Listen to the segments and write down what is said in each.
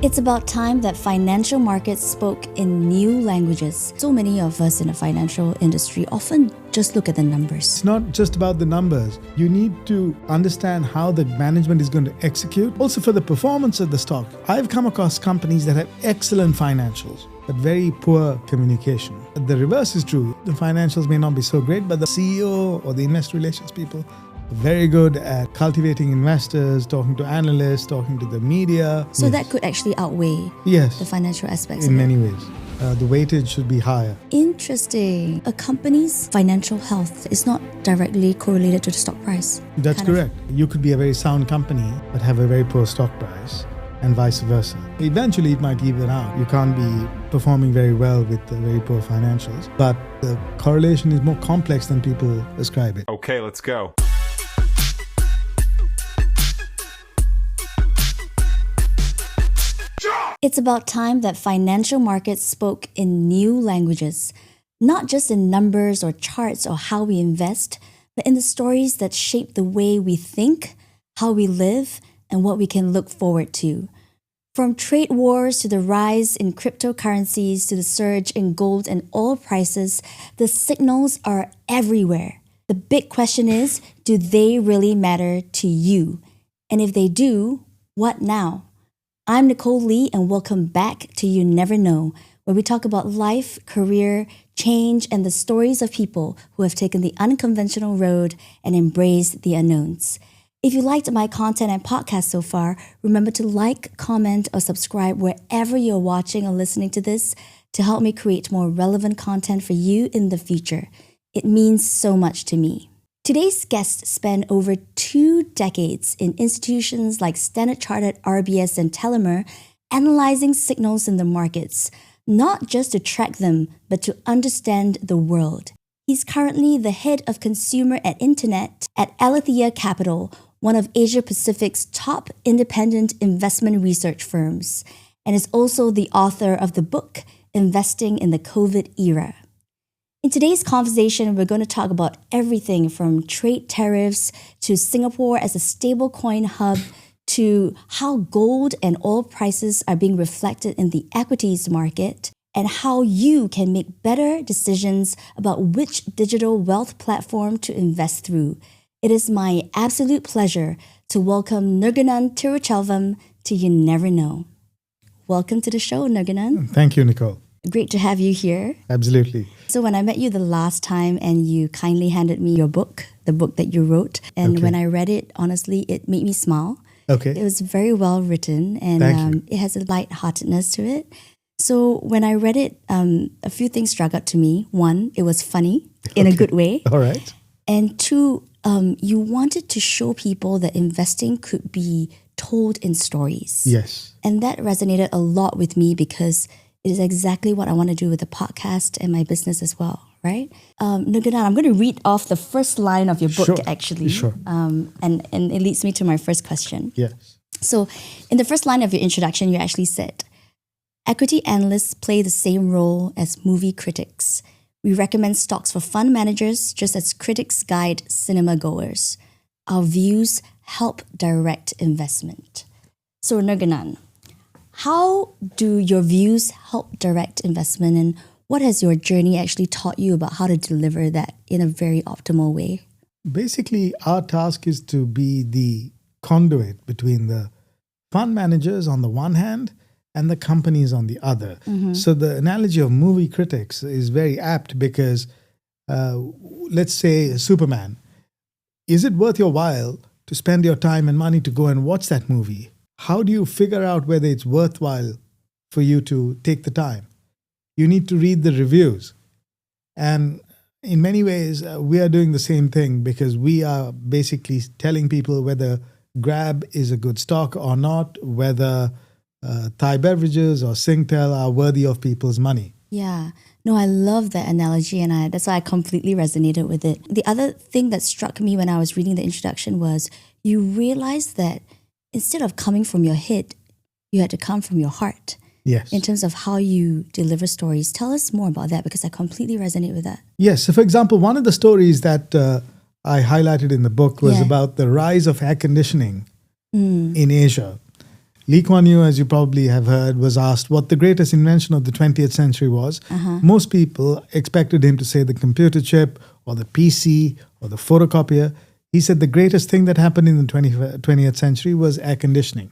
It's about time that financial markets spoke in new languages. So many of us in the financial industry often just look at the numbers. It's not just about the numbers. You need to understand how the management is going to execute. Also for the performance of the stock. I've come across companies that have excellent financials, but very poor communication. The reverse is true. The financials may not be so great, but the CEO or the investor relations people very good at cultivating investors, talking to analysts, talking to the media. So that could actually outweigh the financial aspects in of many ways. The weightage should be higher. Interesting. A company's financial health is not directly correlated to the stock price. That's correct. You could be a very sound company but have a very poor stock price, and vice versa. Eventually it might even out. You can't be performing very well with very poor financials, but the correlation is more complex than people ascribe it. Okay, let's go. It's about time that financial markets spoke in new languages, not just in numbers or charts or how we invest, but in the stories that shape the way we think, how we live, and what we can look forward to. From trade wars to the rise in cryptocurrencies to the surge in gold and oil prices, the signals are everywhere. The big question is, do they really matter to you? And if they do, what now? I'm Nicole Lee, and welcome back to You Never Know, where we talk about life, career, change, and the stories of people who have taken the unconventional road and embraced the unknowns. If you liked my content and podcast so far, remember to like, comment, or subscribe wherever you're watching or listening to this to help me create more relevant content for you in the future. It means so much to me. Today's guests spent over 2 decades in institutions like Standard Chartered, RBS, and Tellimer, analyzing signals in the markets, not just to track them, but to understand the world. He's currently the head of consumer and internet at Aletheia Capital, one of Asia Pacific's top independent investment research firms, and is also the author of the book, Investing in the COVID Era. In today's conversation, we're going to talk about everything from trade tariffs to Singapore as a stablecoin hub to how gold and oil prices are being reflected in the equities market and how you can make better decisions about which digital wealth platform to invest through. It is my absolute pleasure to welcome Nirgunan Tiruchelvam to You Never Know. Welcome to the show, Nirgunan. Thank you, Nicole. Great to have you here. Absolutely. So when I met you the last time and you kindly handed me your book, the book that you wrote, and when I read it, honestly, it made me smile. Okay. It was very well written and it has a lightheartedness to it. So when I read it, a few things struck out to me. One, it was funny in a good way. All right. And two, you wanted to show people that investing could be told in stories. Yes. And that resonated a lot with me because it is exactly what I want to do with the podcast and my business as well, right? Nirgunan, I'm going to read off the first line of your book, actually. Sure. And it leads me to my first question. Yes. So in the first line of your introduction, you actually said, equity analysts play the same role as movie critics. We recommend stocks for fund managers just as critics guide cinema goers. Our views help direct investment. So Nirgunan, how do your views help direct investment, and what has your journey actually taught you about how to deliver that in a very optimal way? Basically, our task is to be the conduit between the fund managers on the one hand and the companies on the other. Mm-hmm. So the analogy of movie critics is very apt because, let's say Superman, is it worth your while to spend your time and money to go and watch that movie? How do you figure out whether it's worthwhile for you to take the time? You need to read the reviews. And in many ways, we are doing the same thing because we are basically telling people whether Grab is a good stock or not, whether Thai beverages or Singtel are worthy of people's money. Yeah. No, I love that analogy, and that's why I completely resonated with it. The other thing that struck me when I was reading the introduction was you realize that instead of coming from your head, you had to come from your heart. Yes. In terms of how you deliver stories. Tell us more about that because I completely resonate with that. Yes. So for example, one of the stories that I highlighted in the book was about the rise of air conditioning in Asia. Lee Kuan Yew, as you probably have heard, was asked what the greatest invention of the 20th century was. Most people expected him to say the computer chip or the PC or the photocopier. He said the greatest thing that happened in the 20th century was air conditioning.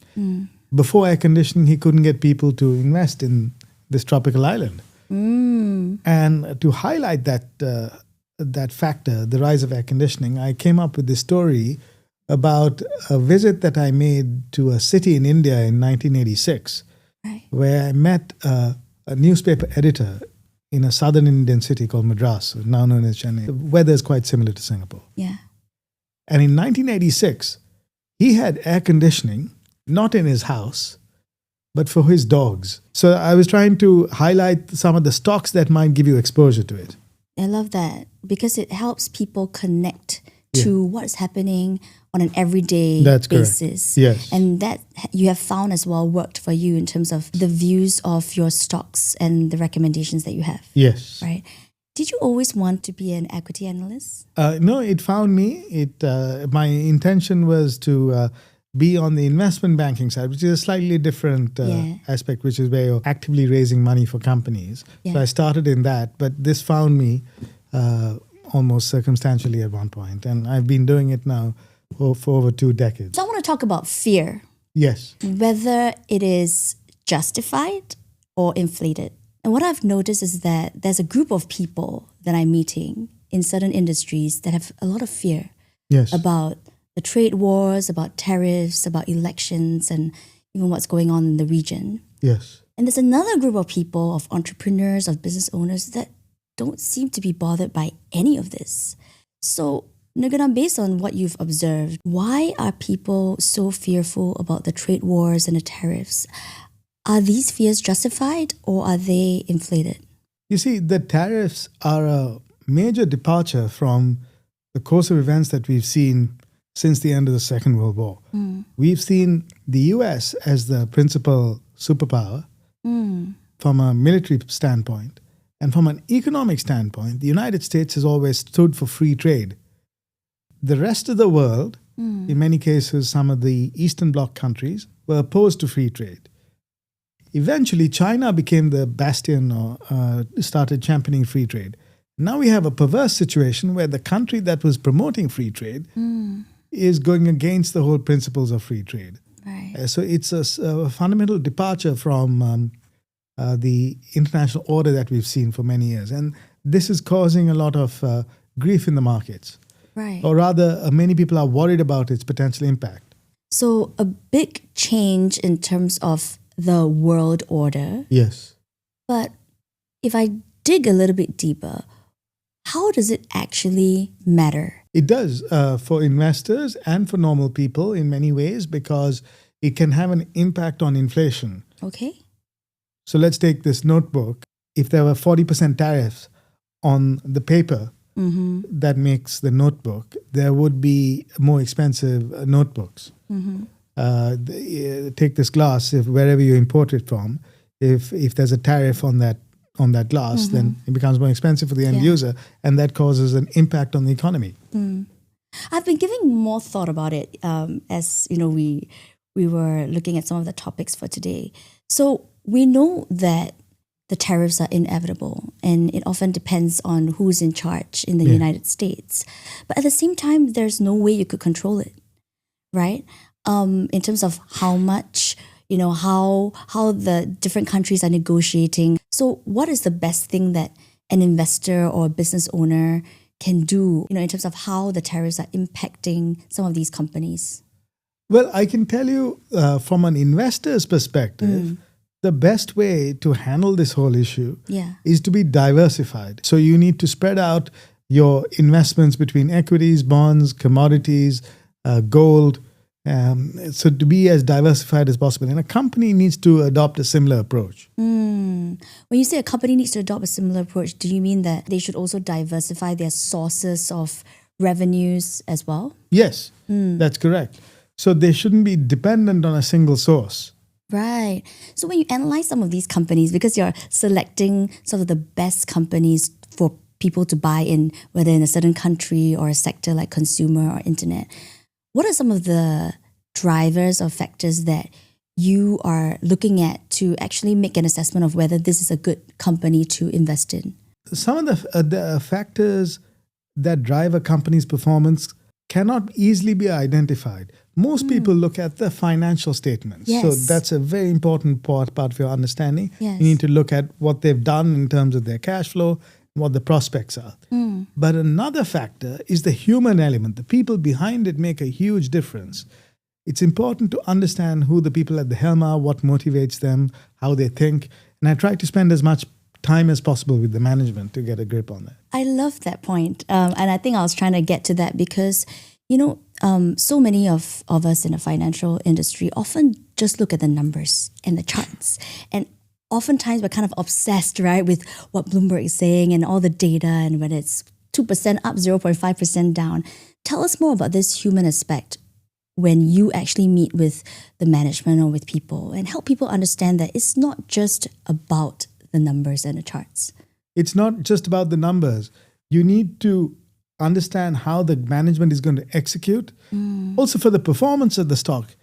Before air conditioning, he couldn't get people to invest in this tropical island. And to highlight that factor, the rise of air conditioning, I came up with this story about a visit that I made to a city in India in 1986, where I met a newspaper editor in a southern Indian city called Madras, now known as Chennai. The weather is quite similar to Singapore. Yeah. And in 1986, he had air conditioning, not in his house, but for his dogs. So I was trying to highlight some of the stocks that might give you exposure to it. I love that because it helps people connect to what's happening on an everyday basis. Yes. And that you have found as well worked for you in terms of the views of your stocks and the recommendations that you have. Yes. Right. Did you always want to be an equity analyst? No, it found me. My intention was to be on the investment banking side, which is a slightly different aspect, which is where you're actively raising money for companies. So I started in that, but this found me almost circumstantially at one point. And I've been doing it now for over 2 decades. So I want to talk about fear. Yes. Whether it is justified or inflated. And what I've noticed is that there's a group of people that I'm meeting in certain industries that have a lot of fear about the trade wars, about tariffs, about elections, and even what's going on in the region. Yes. And there's another group of people, of entrepreneurs, of business owners that don't seem to be bothered by any of this. So, Nirgunan, based on what you've observed, why are people so fearful about the trade wars and the tariffs? Are these fears justified or are they inflated? You see, the tariffs are a major departure from the course of events that we've seen since the end of the Second World War. We've seen the US as the principal superpower from a military standpoint. And from an economic standpoint, the United States has always stood for free trade. The rest of the world, in many cases, some of the Eastern Bloc countries, were opposed to free trade. Eventually, China became the bastion or started championing free trade. Now we have a perverse situation where the country that was promoting free trade is going against the whole principles of free trade. Right. So it's a fundamental departure from the international order that we've seen for many years. And this is causing a lot of grief in the markets. Right. Or rather, many people are worried about its potential impact. So a big change in terms of the world order. Yes. But if I dig a little bit deeper, how does it actually matter? It does for investors and for normal people in many ways because it can have an impact on inflation. Okay. So let's take this notebook. If there were 40% tariffs on the paper that makes the notebook, there would be more expensive notebooks. Take this glass, if wherever you import it from, if there's a tariff on that glass, then it becomes more expensive for the end user, and that causes an impact on the economy. I've been giving more thought about it as you know we were looking at some of the topics for today. So we know that the tariffs are inevitable, and it often depends on who's in charge in the United States. But at the same time, there's no way you could control it, right? In terms of how much, how the different countries are negotiating. So what is the best thing that an investor or a business owner can do, in terms of how the tariffs are impacting some of these companies? Well, I can tell you from an investor's perspective, the best way to handle this whole issue is to be diversified. So you need to spread out your investments between equities, bonds, commodities, gold, so to be as diversified as possible. And a company needs to adopt a similar approach. When you say a company needs to adopt a similar approach, do you mean that they should also diversify their sources of revenues as well? Yes, that's correct. So they shouldn't be dependent on a single source. Right. So when you analyze some of these companies, because you're selecting some of the best companies for people to buy in, whether in a certain country or a sector like consumer or internet, what are some of the drivers or factors that you are looking at to actually make an assessment of whether this is a good company to invest in? Some of the factors that drive a company's performance cannot easily be identified. Most people look at the financial statements. Yes. So that's a very important part of your understanding. Yes. You need to look at what they've done in terms of their cash flow, what the prospects are. But another factor is the human element. The people behind it make a huge difference. It's important to understand who the people at the helm are, what motivates them, how they think. And I try to spend as much time as possible with the management to get a grip on that. I love that point. And I think I was trying to get to that because, so many of us in the financial industry often just look at the numbers and the charts. And oftentimes we're kind of obsessed, right, with what Bloomberg is saying and all the data and when it's 2% up, 0.5% down. Tell us more about this human aspect when you actually meet with the management or with people and help people understand that it's not just about the numbers and the charts. It's not just about the numbers. You need to understand how the management is going to execute. Also for the performance of the stock.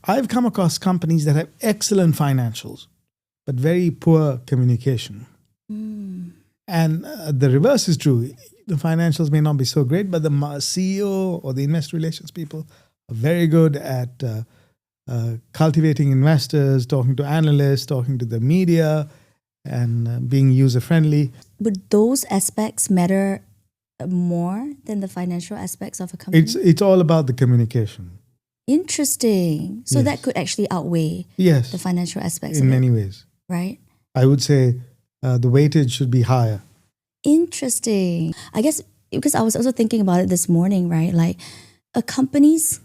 I've come across companies that have excellent financials, but very poor communication. And the reverse is true. The financials may not be so great, but the CEO or the investor relations people are very good at cultivating investors, talking to analysts, talking to the media, and being user-friendly. Would those aspects matter more than the financial aspects of a company? It's all about the communication. Interesting. So Yes. that could actually outweigh Yes, the financial aspects in of many it, ways. right? I would say the weightage should be higher. Interesting. I guess because I was also thinking about it this morning, right? Like a company's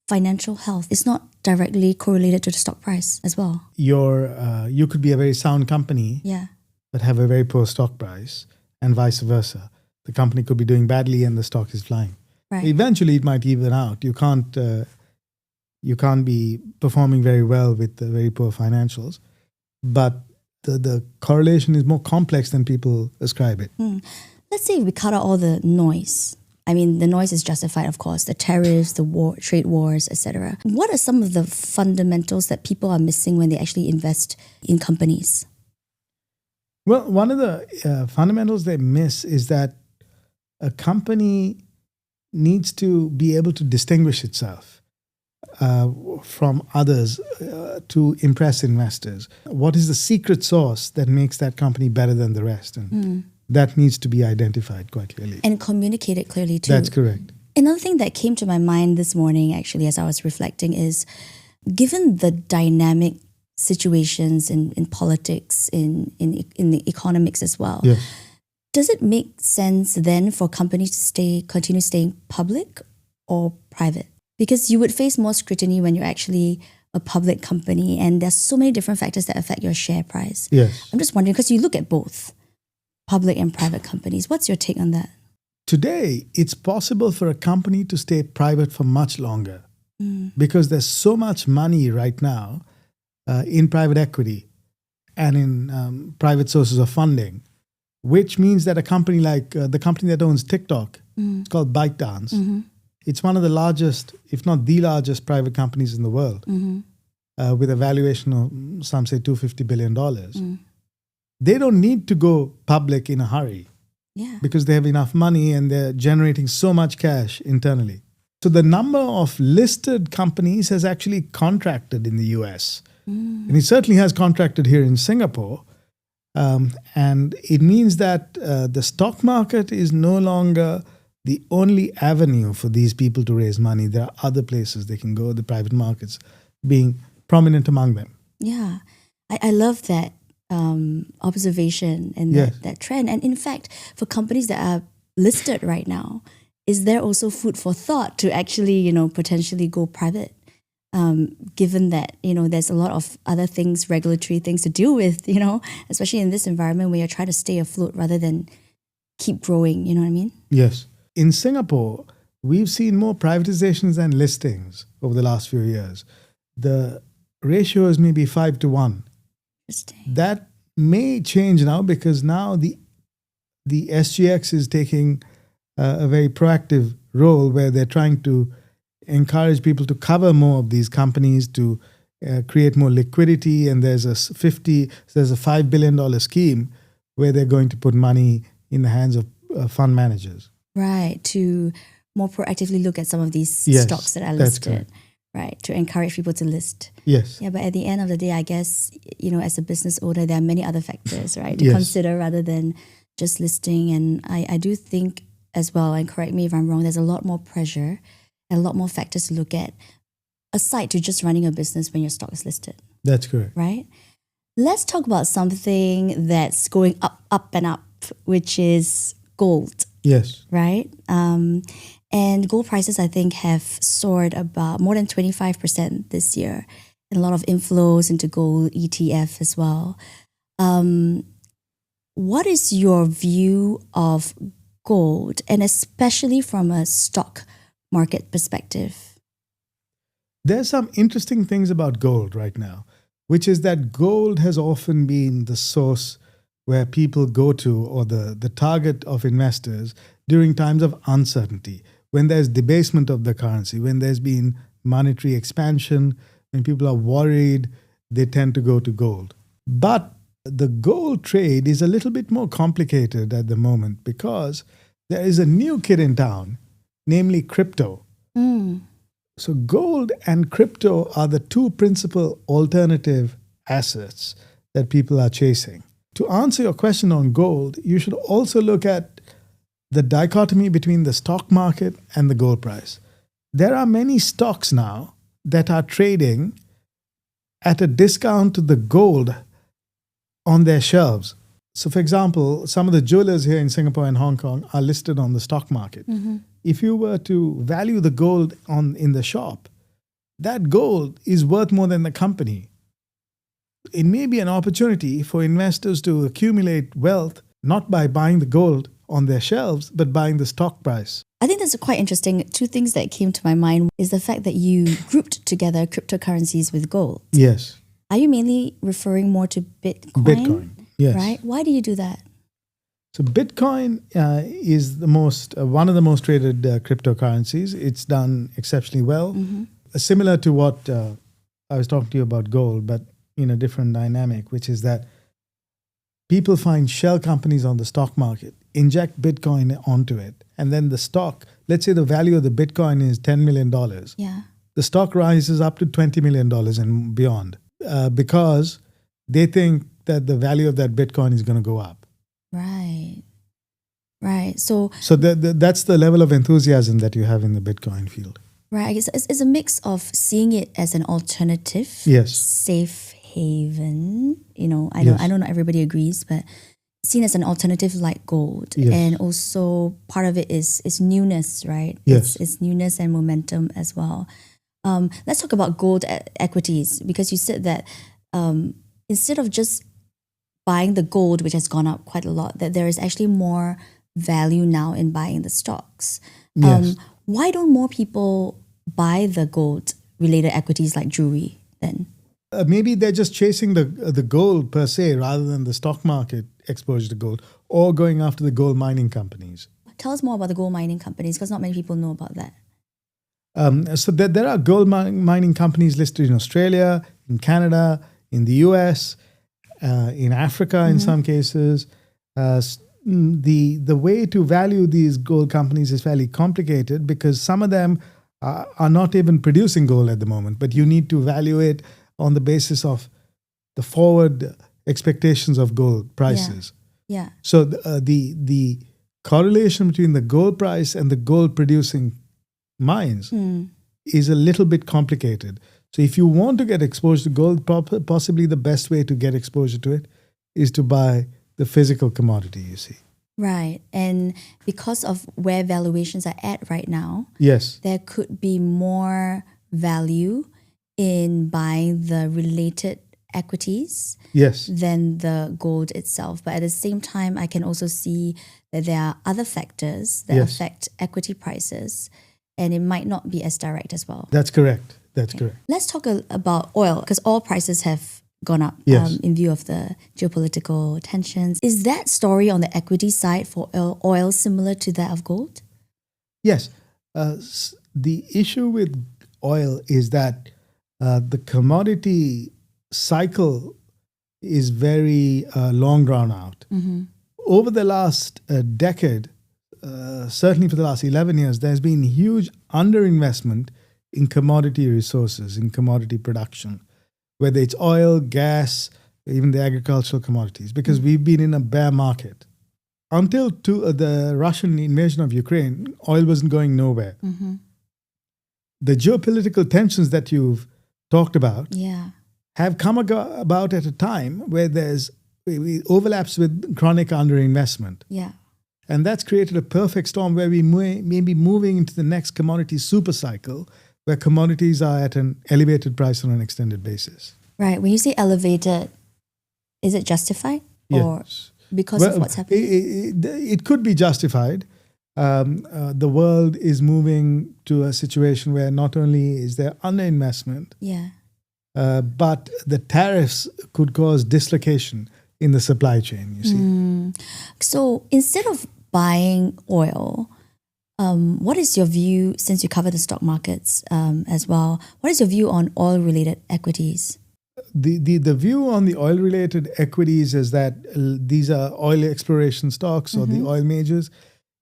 financial health is not directly correlated to the stock price as well. You could be a very sound company, Yeah. but have a very poor stock price, and vice versa. The company could be doing badly and the stock is flying. Right. Eventually, it might even out. You can't be performing very well with the very poor financials, but the correlation is more complex than people ascribe it. Let's say we cut out all the noise. I mean, the noise is justified, of course, the tariffs, the trade wars, etc. What are some of the fundamentals that people are missing when they actually invest in companies? Well, one of the fundamentals they miss is that a company needs to be able to distinguish itself from others to impress investors. What is the secret sauce that makes that company better than the rest? And that needs to be identified quite clearly. And communicate it clearly too. That's correct. Another thing that came to my mind this morning, actually, as I was reflecting, is given the dynamic situations in politics, in the economics as well, Yes. does it make sense then for companies to continue staying public or private? Because you would face more scrutiny when you're actually a public company, and there's so many different factors that affect your share price. Yes. I'm just wondering, because you look at both public and private companies. What's your take on that? Today, it's possible for a company to stay private for much longer because there's so much money right now in private equity and in private sources of funding, which means that a company like the company that owns TikTok, it's called ByteDance. It's one of the largest, if not the largest, private companies in the world with a valuation of, some say, $250 billion. They don't need to go public in a hurry. Yeah. Because they have enough money and they're generating so much cash internally. So the number of listed companies has actually contracted in the US. And it certainly has contracted here in Singapore. And it means that the stock market is no longer the only avenue for these people to raise money. There are other places they can go, the private markets being prominent among them. Yeah. I love that observation and that trend. And in fact, for companies that are listed right now, is there also food for thought to actually, potentially go private? Given that, there's a lot of other things, regulatory things to deal with, especially in this environment where you're trying to stay afloat rather than keep growing, you know what I mean? Yes. In Singapore, we've seen more privatizations than listings over the last few years. The ratio is maybe 5-1. That may change now because now the SGX is taking a very proactive role where they're trying to encourage people to cover more of these companies, to create more liquidity, and there's a $5 billion scheme where they're going to put money in the hands of fund managers. Right, to more proactively look at some of these stocks that are listed. Right, to encourage people to list. Yes. Yeah, but at the end of the day, I guess, as a business owner, there are many other factors, right, to consider rather than just listing. And I do think as well, and correct me if I'm wrong, there's a lot more pressure and a lot more factors to look at aside to just running a business when your stock is listed. That's correct. Right? Let's talk about something that's going up and up, which is gold. Yes. Right? And gold prices, I think, have soared about more than 25% this year. And a lot of inflows into gold ETF as well. What is your view of gold, and especially from a stock market perspective? There's some interesting things about gold right now, which is that gold has often been the source where people go to, or the target of investors during times of uncertainty, when there's debasement of the currency, when there's been monetary expansion, when people are worried, they tend to go to gold. But the gold trade is a little bit more complicated at the moment because there is a new kid in town, namely crypto. So gold and crypto are the two principal alternative assets that people are chasing. To answer your question on gold, you should also look at the dichotomy between the stock market and the gold price. There are many stocks now that are trading at a discount to the gold on their shelves. So, for example, some of the jewelers here in Singapore and Hong Kong are listed on the stock market. If you were to value the gold in the shop, that gold is worth more than the company. It may be an opportunity for investors to accumulate wealth, not by buying the gold on their shelves, but buying the stock price. I think that's quite interesting. Two things that came to my mind is the fact that you grouped together cryptocurrencies with gold. Yes. Are you mainly referring more to Bitcoin? Bitcoin, yes. Right? Why do you do that? So Bitcoin is one of the most traded cryptocurrencies. It's done exceptionally well. Similar to what I was talking to you about gold, but in a different dynamic, which is that people find shell companies on the stock market, inject Bitcoin onto it, and then the stock, let's say the value of the Bitcoin is $10 million. Yeah. The stock rises up to $20 million and beyond because they think that the value of that Bitcoin is going to go up. Right. Right. So that's the level of enthusiasm that you have in the Bitcoin field. Right. I guess it's a mix of seeing it as an alternative, yes, safe haven. I know not everybody agrees, but seen as an alternative like gold. Yes. And also part of it is newness, right? Yes. It's newness and momentum as well. Let's talk about gold equities, because you said that instead of just buying the gold, which has gone up quite a lot, that there is actually more value now in buying the stocks. Yes. Why don't more people buy the gold-related equities like jewelry then? Maybe they're just chasing the gold per se rather than the stock market exposure to gold, or going after the gold mining companies. Tell us more about the gold mining companies, because not many people know about that. So there are gold mining companies listed in Australia, in Canada, in the US, in Africa in some cases. The way to value these gold companies is fairly complicated because some of them are not even producing gold at the moment, but you need to value it on the basis of the forward expectations of gold prices. Yeah. So the correlation between the gold price and the gold producing mines is a little bit complicated. So if you want to get exposure to gold, possibly the best way to get exposure to it is to buy the physical commodity, you see. Right. And because of where valuations are at right now, yes, there could be more value in buying the related equities yes, than the gold itself. But at the same time, I can also see that there are other factors that yes, affect equity prices, and it might not be as direct as well. That's correct. That's correct. Let's talk about oil, because oil prices have gone up Yes. in view of the geopolitical tensions. Is that story on the equity side for oil similar to that of gold? Yes. The issue with oil is that the commodity cycle is very long drawn out. Over the last decade, certainly for the last 11 years, there's been huge underinvestment in commodity resources, in commodity production, whether it's oil, gas, even the agricultural commodities, because we've been in a bear market. Until the Russian invasion of Ukraine, oil wasn't going nowhere. The geopolitical tensions that you've talked about have come about at a time where there's overlaps with chronic underinvestment. And that's created a perfect storm where we may be moving into the next commodity super cycle where commodities are at an elevated price on an extended basis. Right. When you say elevated, is it justified? Yes. Or because of what's happening? It could be justified. The world is moving to a situation where not only is there underinvestment, but the tariffs could cause dislocation in the supply chain, you see. So instead of buying oil, what is your view, since you cover the stock markets as well, what is your view on oil-related equities? The view on the oil-related equities is that these are oil exploration stocks or the oil majors.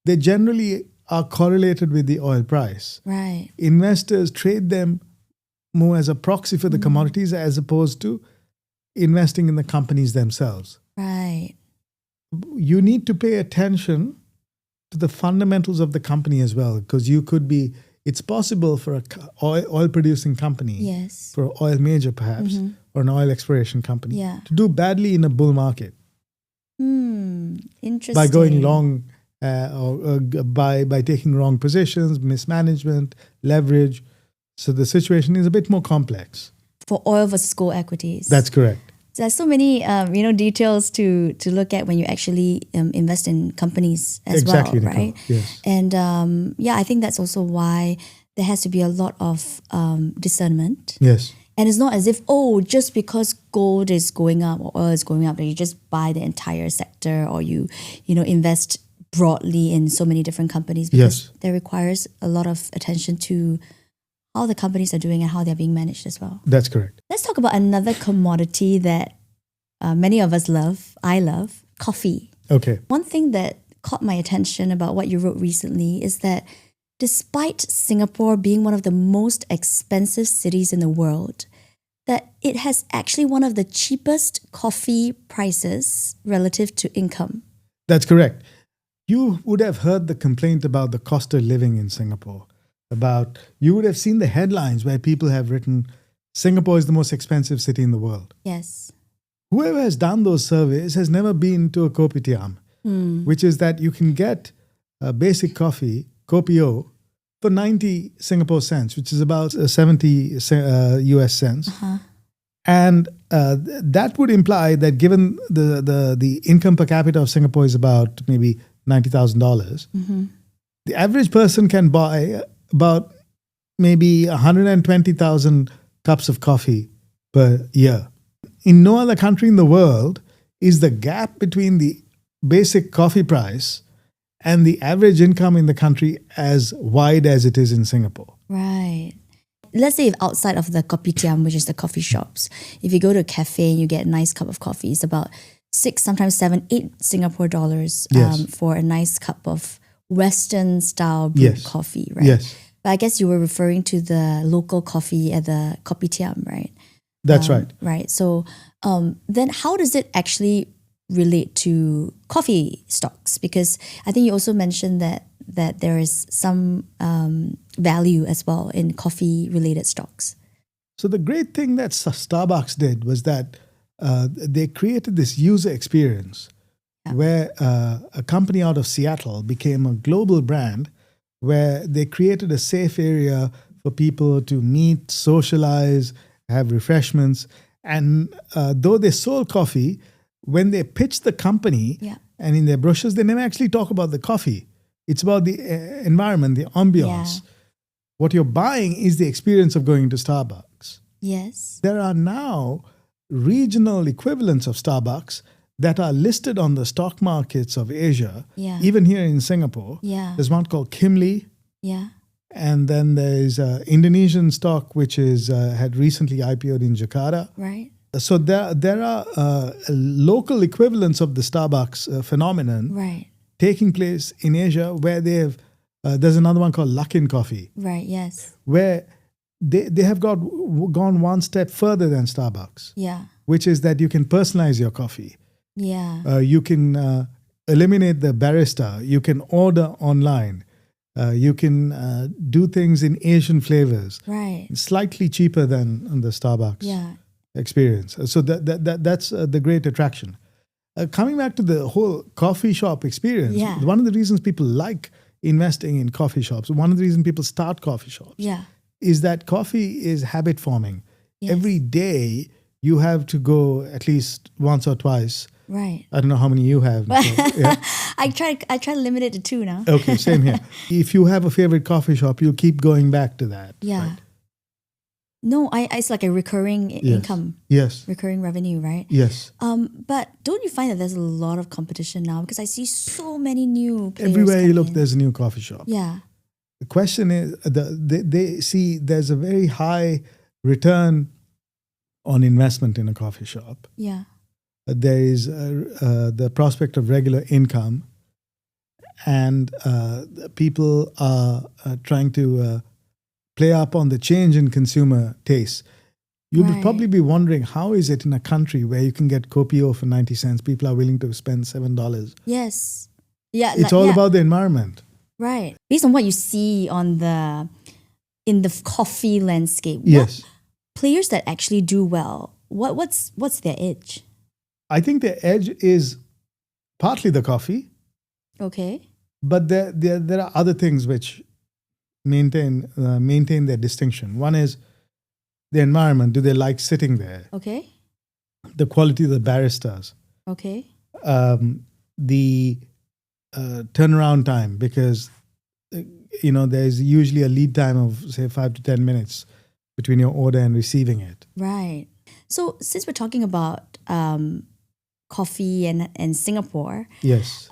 They generally are correlated with the oil price. Right. Investors trade them more as a proxy for the commodities as opposed to investing in the companies themselves. Right. You need to pay attention to the fundamentals of the company as well, because it's possible for a oil producing company, for an oil major perhaps, or an oil exploration company to do badly in a bull market. Interesting. By going long or by taking wrong positions, mismanagement, leverage. So the situation is a bit more complex. For oil versus gold equities. That's correct. There's so many details to look at when you actually invest in companies as well, Nicole. right? Yes. And I think that's also why there has to be a lot of discernment. Yes. And it's not as if, just because gold is going up or oil is going up, that you just buy the entire sector or you invest broadly in so many different companies, because there requires a lot of attention to how the companies are doing and how they're being managed as well. That's correct. Let's talk about another commodity that many of us love. I love coffee. Okay. One thing that caught my attention about what you wrote recently is that despite Singapore being one of the most expensive cities in the world, that it has actually one of the cheapest coffee prices relative to income. That's correct. You would have heard the complaint about the cost of living in Singapore. You would have seen the headlines where people have written, Singapore is the most expensive city in the world. Yes. Whoever has done those surveys has never been to a kopitiam, which is that you can get a basic coffee, kopi O, for 90 Singapore cents, which is about 70 US cents. And that would imply that given the income per capita of Singapore is about maybe $90,000, the average person can buy about maybe 120,000 cups of coffee per year. In no other country in the world is the gap between the basic coffee price and the average income in the country as wide as it is in Singapore. Right. Let's say if outside of the kopitiam, which is the coffee shops, if you go to a cafe and you get a nice cup of coffee, it's about 6, sometimes 7, 8 Singapore dollars for a nice cup of Western style brewed coffee, right? Yes. But I guess you were referring to the local coffee at the kopitiam, right? That's right. Right. So then how does it actually relate to coffee stocks? Because I think you also mentioned that there is some value as well in coffee related stocks. So the great thing that Starbucks did was that they created this user experience where a company out of Seattle became a global brand, where they created a safe area for people to meet, socialize, have refreshments. And though they sold coffee, when they pitched the company and in their brochures, they never actually talk about the coffee. It's about the environment, the ambiance. What you're buying is the experience of going to Starbucks. Yes. There are now regional equivalents of Starbucks that are listed on the stock markets of Asia, even here in Singapore. Yeah. There's one called Kim Lee. Yeah. And then there's Indonesian stock, which is had recently IPO'd in Jakarta. Right. So there are local equivalents of the Starbucks phenomenon Right. taking place in Asia, where they have. There's another one called Luckin Coffee, Right. Yes. where they have gone one step further than Starbucks, Yeah. which is that you can personalize your coffee. Yeah. You can eliminate the barista. You can order online. You can do things in Asian flavors, Right. slightly cheaper than the Starbucks Yeah. experience. So that's the great attraction. Coming back to the whole coffee shop experience, Yeah. one of the reasons people like investing in coffee shops, one of the reasons people start coffee shops, Yeah. is that coffee is habit forming. Yes. Every day you have to go at least once or twice. Right. I don't know how many you have. Nicole. Yeah. I try to limit it to 2 now. Okay, same here. If you have a favorite coffee shop, you keep going back to that. Yeah. Right? No, it's like a recurring income, Yes. recurring revenue, right? Yes. But don't you find that there's a lot of competition now? Because I see so many new players Everywhere you coming look, in. there's a new coffee shop. Yeah. The question is, they see there's a very high return on investment in a coffee shop. Yeah. There is the prospect of regular income, and people are trying to play up on the change in consumer taste. You'll Right. probably be wondering, how is it in a country where you can get Kopio for 90 cents, people are willing to spend $7? Yes. Yeah. It's all about the environment. Right. Based on what you see in the coffee landscape, Yes. what players that actually do well, what's their edge? I think the edge is partly the coffee, Okay. but there are other things which maintain their distinction. One is the environment. Do they like sitting there? Okay. The quality of the baristas. Okay. The turnaround time, because there's usually a lead time of say 5 to 10 minutes between your order and receiving it. Right. So since we're talking about coffee and Singapore, Yes.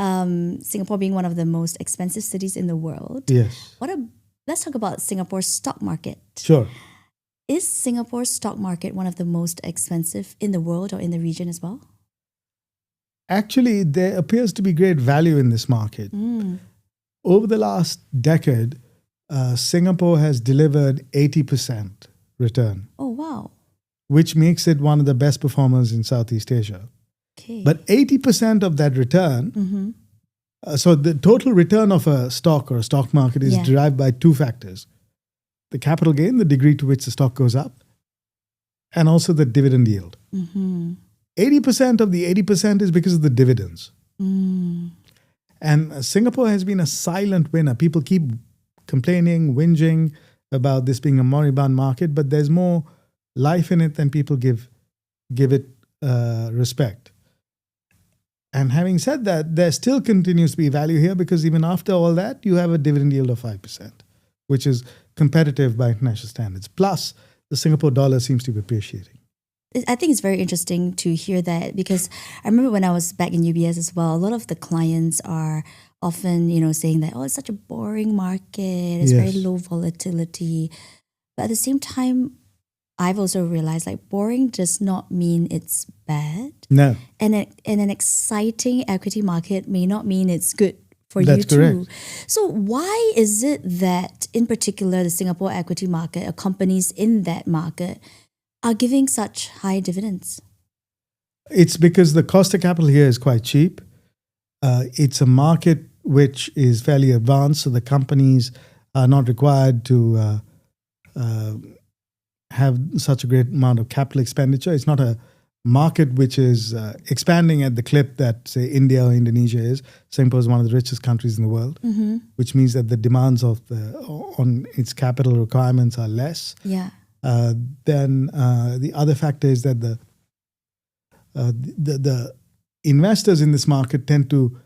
Singapore being one of the most expensive cities in the world, Yes. let's talk about Singapore's stock market. Sure. Is Singapore's stock market one of the most expensive in the world or in the region as well? Actually, there appears to be great value in this market. Over the last decade, Singapore has delivered 80% return, Oh, wow. which makes it one of the best performers in Southeast Asia. Okay. But 80% of that return, so the total return of a stock or a stock market is Yeah. derived by 2 factors: the capital gain, the degree to which the stock goes up, and also the dividend yield. 80% of the 80% is because of the dividends. And Singapore has been a silent winner. People keep complaining, whinging about this being a moribund market, but there's more life in it than people give it respect. And having said that, there still continues to be value here, because even after all that, you have a dividend yield of 5%, which is competitive by international standards. Plus, the Singapore dollar seems to be appreciating. I think it's very interesting to hear that, because I remember when I was back in UBS as well, a lot of the clients are often, saying that, oh, it's such a boring market, it's very Yes. low volatility. But at the same time, I've also realized like boring does not mean it's bad. No. And an exciting equity market may not mean it's good for That's you too. correct. So why is it that in particular the Singapore equity market or companies in that market are giving such high dividends? It's because the cost of capital here is quite cheap. It's a market which is fairly advanced, so the companies are not required to have such a great amount of capital expenditure. It's not a market which is expanding at the clip that, say, India or Indonesia is. Singapore is one of the richest countries in the world, which means that the demands on its capital requirements are less. Yeah. Then the other factor is that the investors in this market tend to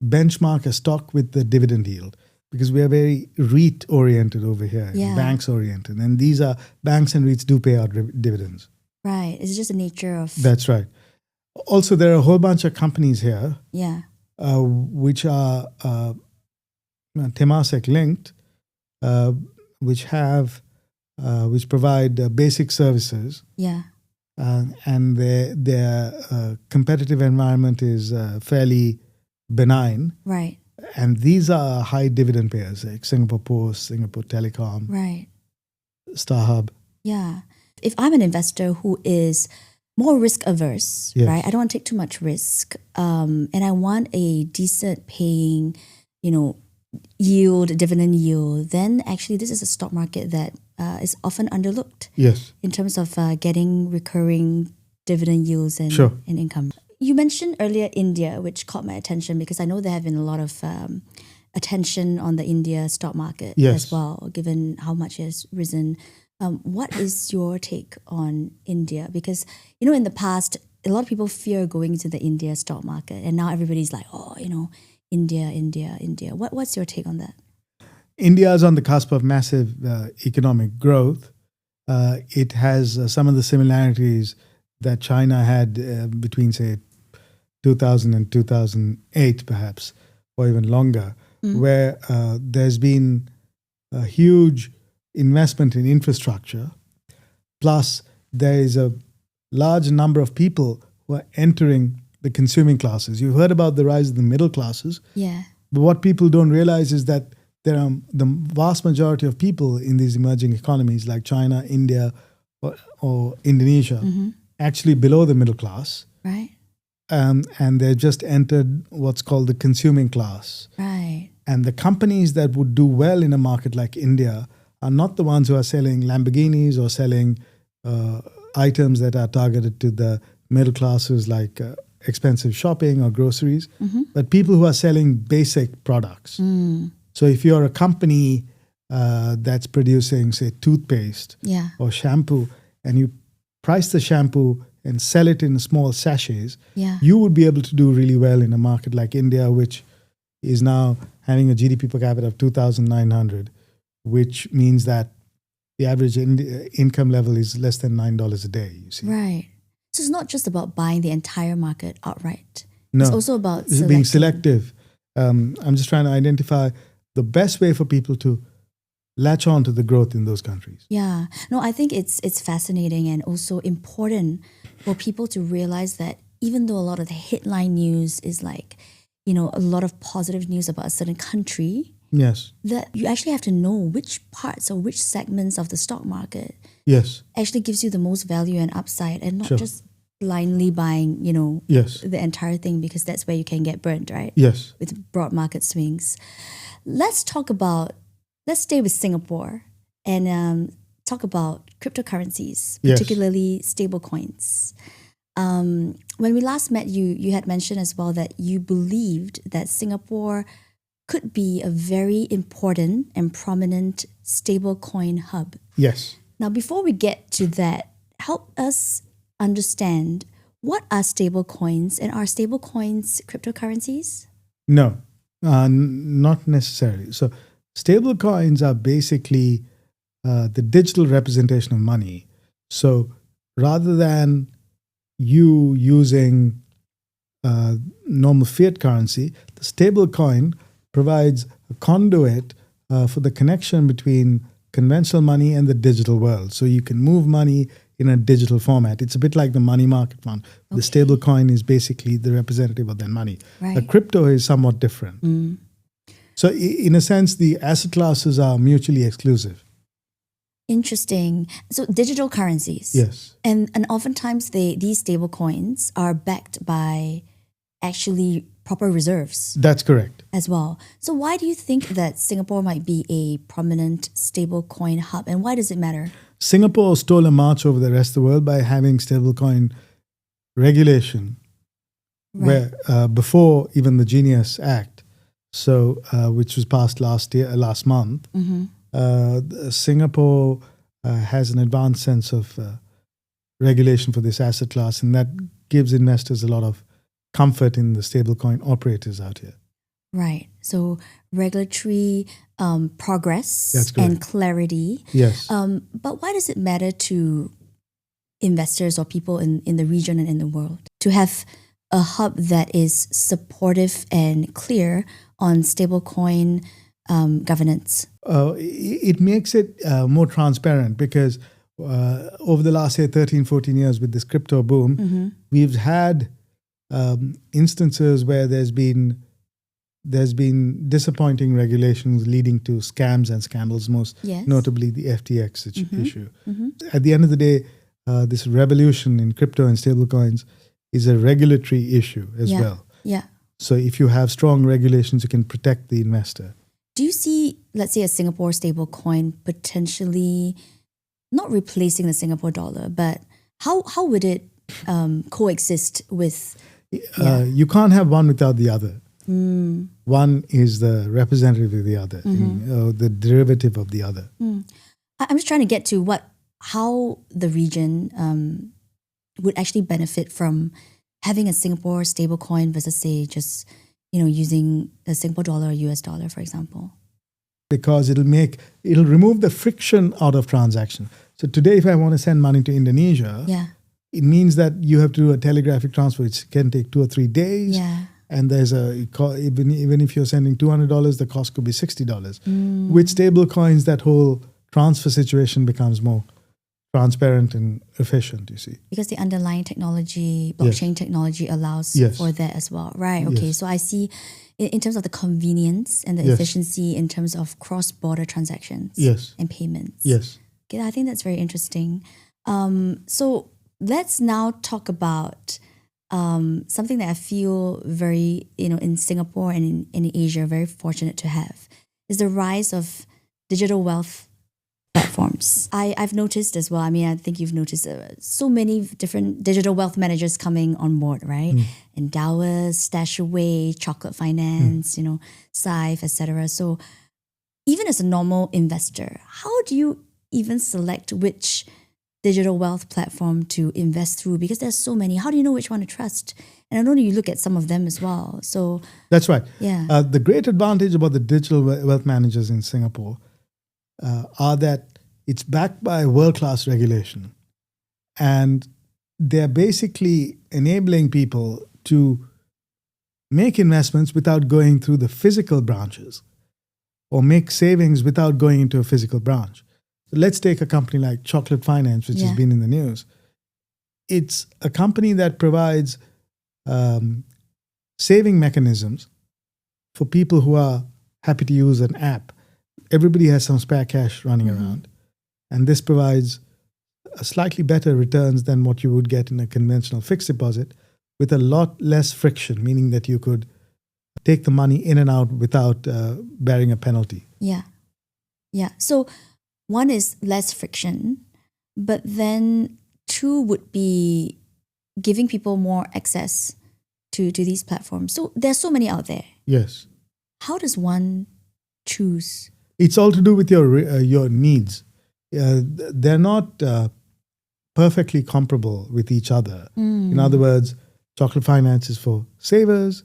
benchmark a stock with the dividend yield, because we are very REIT oriented over here, Yeah. banks oriented, and these are banks and REITs do pay out dividends. Right. It's just the nature of That's right. Also, there are a whole bunch of companies here yeah. which are Temasek linked. which provide basic services. Yeah. And their competitive environment is fairly benign. Right. And these are high dividend payers, like Singapore Post, Singapore Telecom, Right. StarHub. Yeah. If I'm an investor who is more risk averse, Yes. right? I don't want to take too much risk, and I want a decent paying, dividend yield, then actually this is a stock market that is often underlooked Yes. in terms of getting recurring dividend yields and, Sure. and income. You mentioned earlier India, which caught my attention because I know there have been a lot of attention on the India stock market Yes. as well, given how much it has risen. What is your take on India? Because, in the past, a lot of people fear going into the India stock market. And now everybody's like, India, India, India. What's your take on that? India is on the cusp of massive economic growth. It has some of the similarities that China had between, say, 2000 and 2008, perhaps, or even longer, where there's been a huge investment in infrastructure. Plus, there is a large number of people who are entering the consuming classes. You've heard about the rise of the middle classes. Yeah. But what people don't realize is that there are the vast majority of people in these emerging economies like China, India, or Indonesia, actually below the middle class. Right. And they've just entered what's called the consuming class. Right. And the companies that would do well in a market like India are not the ones who are selling Lamborghinis or selling items that are targeted to the middle classes like expensive shopping or groceries, but people who are selling basic products. So if you're a company that's producing, say, toothpaste or shampoo, and you price the shampoo and sell it in small sachets, you would be able to do really well in a market like India, which is now having a GDP per capita of 2,900, which means that the average income level is less than $9 a day, you see. Right. So it's not just about buying the entire market outright. No, it's also about being selective. I'm just trying to identify the best way for people to latch on to the growth in those countries. Yeah. No, I think it's fascinating and also important for people to realize that even though a lot of the headline news is like, a lot of positive news about a certain country, yes, that you actually have to know which parts or which segments of the stock market yes, actually gives you the most value and upside, and not sure, just blindly buying, yes, the entire thing, because that's where you can get burnt, right? Yes. With broad market swings. Let's stay with Singapore and talk about cryptocurrencies, particularly stablecoins. When we last met you had mentioned as well that you believed that Singapore could be a very important and prominent stablecoin hub. Yes. Now, before we get to that, help us understand, what are stablecoins, and are stablecoins cryptocurrencies? No, not necessarily. So stablecoins are basically the digital representation of money. So rather than you using normal fiat currency, the stablecoin provides a conduit for the connection between conventional money and the digital world. So you can move money in a digital format. It's a bit like the money market fund. Okay. The stable coin is basically the representative of that money. Right. The crypto is somewhat different. So in a sense, the asset classes are mutually exclusive. Interesting. So digital currencies. Yes. And oftentimes these stable coins are backed by actually proper reserves. That's correct. As well. So why do you think that Singapore might be a prominent stablecoin hub, and why does it matter? Singapore stole a march over the rest of the world by having stablecoin regulation, where before even the Genius Act, which was passed last month, Singapore has an advanced sense of regulation for this asset class, and that gives investors a lot of comfort in the stablecoin operators out here. Right. So regulatory progress and clarity. Yes. But why does it matter to investors or people in the region and in the world to have a hub that is supportive and clear on stablecoin governance? It makes it more transparent because over the last, say, 13, 14 years with this crypto boom, we've had instances where there's been disappointing regulations leading to scams and scandals, most notably the FTX issue. At the end of the day, this revolution in crypto and stablecoins is a regulatory issue as well. Yeah. So if you have strong regulations, you can protect the investor. Do you see, let's say, a Singapore stablecoin potentially not replacing the Singapore dollar, but how would it coexist with? You can't have one without the other. One is the representative of the other, the derivative of the other. I'm just trying to get to how the region would actually benefit from having a Singapore stablecoin versus, say, just using the Singapore dollar or US dollar, for example. Because it'll remove the friction out of transaction. So today, if I want to send money to Indonesia, it means that you have to do a telegraphic transfer, which can take 2 or 3 days. Yeah. And there's even if you're sending $200, the cost could be $60. With stable coins, that whole transfer situation becomes more transparent and efficient, you see. Because the underlying technology, blockchain technology allows for that as well. Right, okay. So I see in terms of the convenience and the efficiency in terms of cross-border transactions and payments. Yes. Okay, I think that's very interesting. So let's now talk about something that I feel very, in Singapore and in Asia, very fortunate to have, is the rise of digital wealth platforms. I've noticed as well, I think you've noticed so many different digital wealth managers coming on board, right? Endowers, Stashaway, Chocolate Finance, Syfe, etc. So even as a normal investor, how do you even select which digital wealth platform to invest through? Because there's so many. How do you know which one to trust? And I know you look at some of them as well. So that's right. Yeah. The great advantage about the digital wealth managers in Singapore are that it's backed by world-class regulation. And they're basically enabling people to make investments without going through the physical branches or make savings without going into a physical branch. So let's take a company like Chocolate Finance, which has been in the news. It's a company that provides saving mechanisms for people who are happy to use an app. Everybody has some spare cash running around. And this provides a slightly better returns than what you would get in a conventional fixed deposit with a lot less friction, meaning that you could take the money in and out without bearing a penalty. Yeah. Yeah. So one is less friction, but then two would be giving people more access to these platforms. So there's so many out there. Yes. How does one choose? It's all to do with your needs. They're not perfectly comparable with each other. In other words, Chocolate Finance is for savers,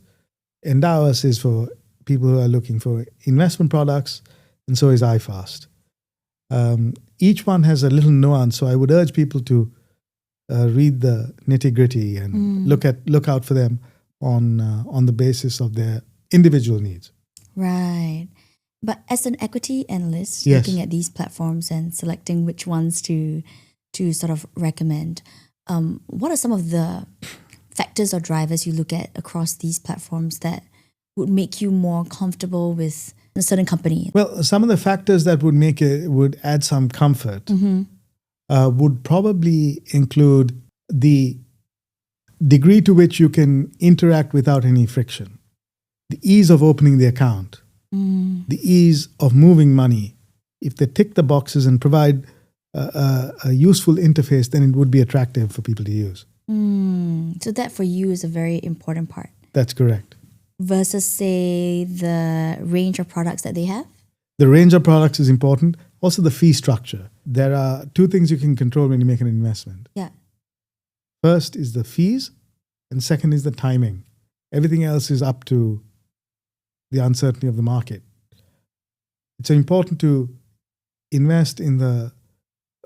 Endowers is for people who are looking for investment products, and so is iFast. Each one has a little nuance, so I would urge people to read the nitty-gritty and look out for them on the basis of their individual needs. Right. But as an equity analyst, looking at these platforms and selecting which ones to sort of recommend, what are some of the factors or drivers you look at across these platforms that would make you more comfortable with a certain company? Well, some of the factors that would add some comfort would probably include the degree to which you can interact without any friction, the ease of opening the account, the ease of moving money. If they tick the boxes and provide a useful interface, then it would be attractive for people to use. So that for you is a very important part. That's correct. Versus, say, the range of products that they have? The range of products is important. Also, the fee structure. There are two things you can control when you make an investment. Yeah. First is the fees, and second is the timing. Everything else is up to the uncertainty of the market. It's important to invest in the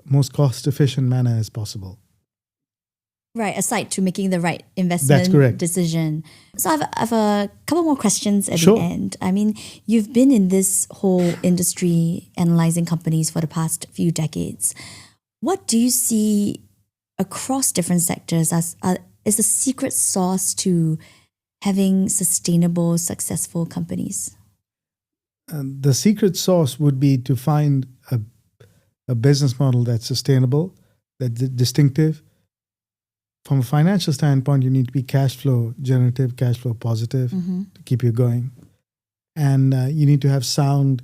most cost-efficient manner as possible. Right, aside to making the right investment decision. So I have a couple more questions at the end. I mean, you've been in this whole industry analyzing companies for the past few decades. What do you see across different sectors as is the secret sauce to having sustainable, successful companies? The secret sauce would be to find a business model that's sustainable, that's distinctive. From a financial standpoint, you need to be cash flow generative, cash flow positive to keep you going. And you need to have sound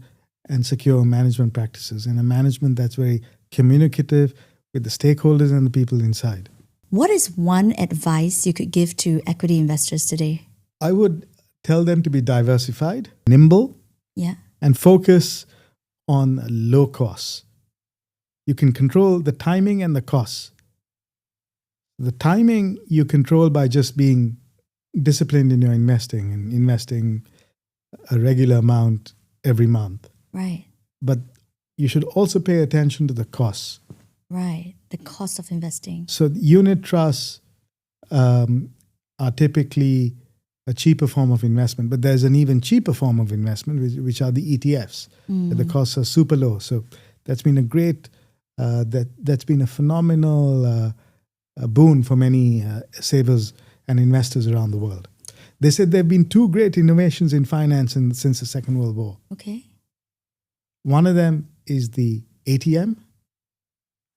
and secure management practices and a management that's very communicative with the stakeholders and the people inside. What is one advice you could give to equity investors today? I would tell them to be diversified, nimble, and focus on low costs. You can control the timing and the costs. The timing you control by just being disciplined in your investing and investing a regular amount every month. Right. But you should also pay attention to the costs. Right. The cost of investing. So unit trusts are typically a cheaper form of investment, but there's an even cheaper form of investment, which are the ETFs. The costs are super low. So that's been a great, that's been a phenomenal a boon for many savers and investors around the world. They said there have been two great innovations in finance since the Second World War. Okay. One of them is the ATM,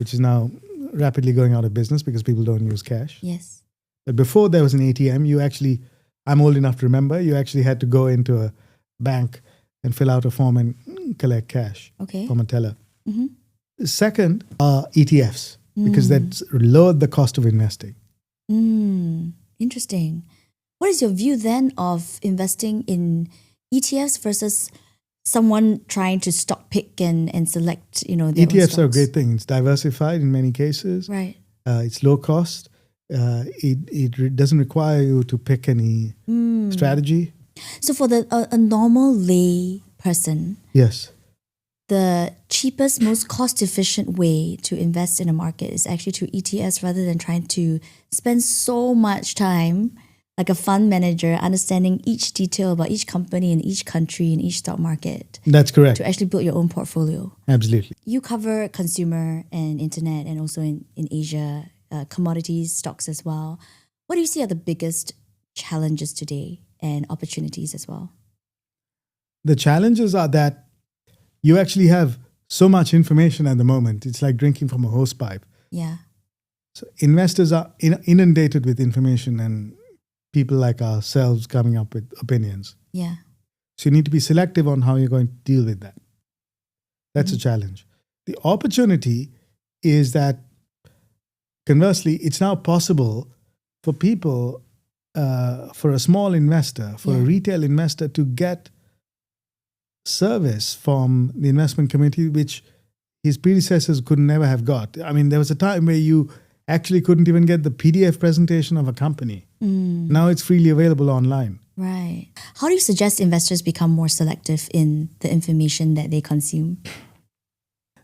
which is now rapidly going out of business because people don't use cash. Yes. But before there was an ATM, I'm old enough to remember, you actually had to go into a bank and fill out a form and collect cash from a teller. Second are ETFs. Because that's lowered the cost of investing. Interesting. What is your view then of investing in ETFs versus someone trying to stock pick and select, their ETFs are a great thing. It's diversified in many cases. Right. It's low cost. It doesn't require you to pick any strategy. So for a normal lay person, yes, the cheapest, most cost-efficient way to invest in a market is actually through ETFs rather than trying to spend so much time like a fund manager understanding each detail about each company in each country in each stock market. That's correct. To actually build your own portfolio. Absolutely. You cover consumer and internet and also in Asia, commodities, stocks as well. What do you see are the biggest challenges today and opportunities as well? The challenges are that you actually have so much information at the moment. It's like drinking from a hose pipe. Yeah. So investors are inundated with information and people like ourselves coming up with opinions. Yeah. So you need to be selective on how you're going to deal with that. That's a challenge. The opportunity is that, conversely, it's now possible for people, for a small investor, for a retail investor to get service from the investment committee, which his predecessors could never have got. I mean, there was a time where you actually couldn't even get the PDF presentation of a company. Now it's freely available online. Right. How do you suggest investors become more selective in the information that they consume?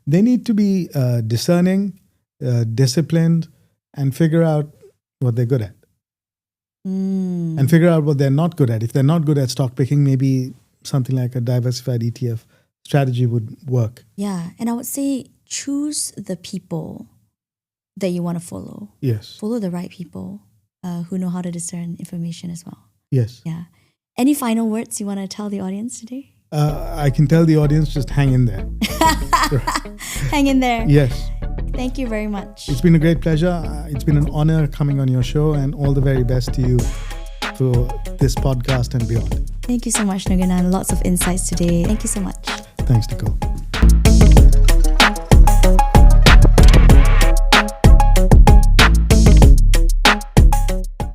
They need to be discerning, disciplined, and figure out what they're good at. And figure out what they're not good at. If they're not good at stock picking, maybe something like a diversified ETF strategy would work. Yeah, and I would say choose the people that you want to follow. Yes. Follow the right people who know how to discern information as well. Yes. Yeah. Any final words you want to tell the audience today? I can tell the audience, just hang in there. Hang in there. Yes. Thank you very much. It's been a great pleasure. It's been an honor coming on your show, and all the very best to you for this podcast and beyond. Thank you so much, Nirgunan. Lots of insights today. Thank you so much. Thanks, Nicole.